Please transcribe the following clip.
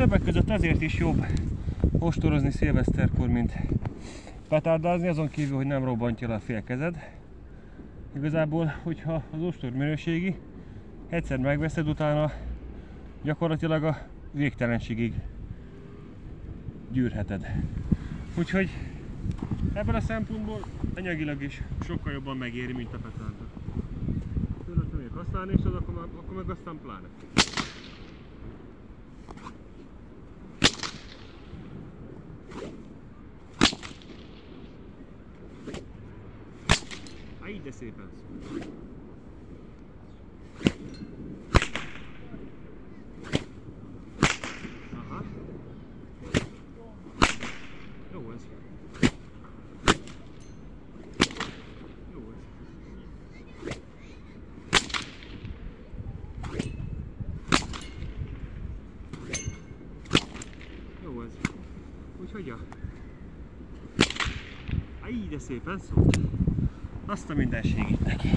többek között azért is jobb ostorozni szilveszterkor, mint petárdázni, azon kívül, hogy nem robbantja le a félkezed. Igazából, hogyha az ostor minőségi, egyszer megveszed, utána gyakorlatilag a végtelenségig gyűrheted. Úgyhogy ebből a szempontból anyagilag is sokkal jobban megéri, mint a petárda. Tőle még használni is az, akkor meg aztán pláne. Így de szépen szól. Aha. Jó ez. Jó ez. Jó ez. Úgyhogy ja. Így de szépen szól. Azt a mindenségét neki.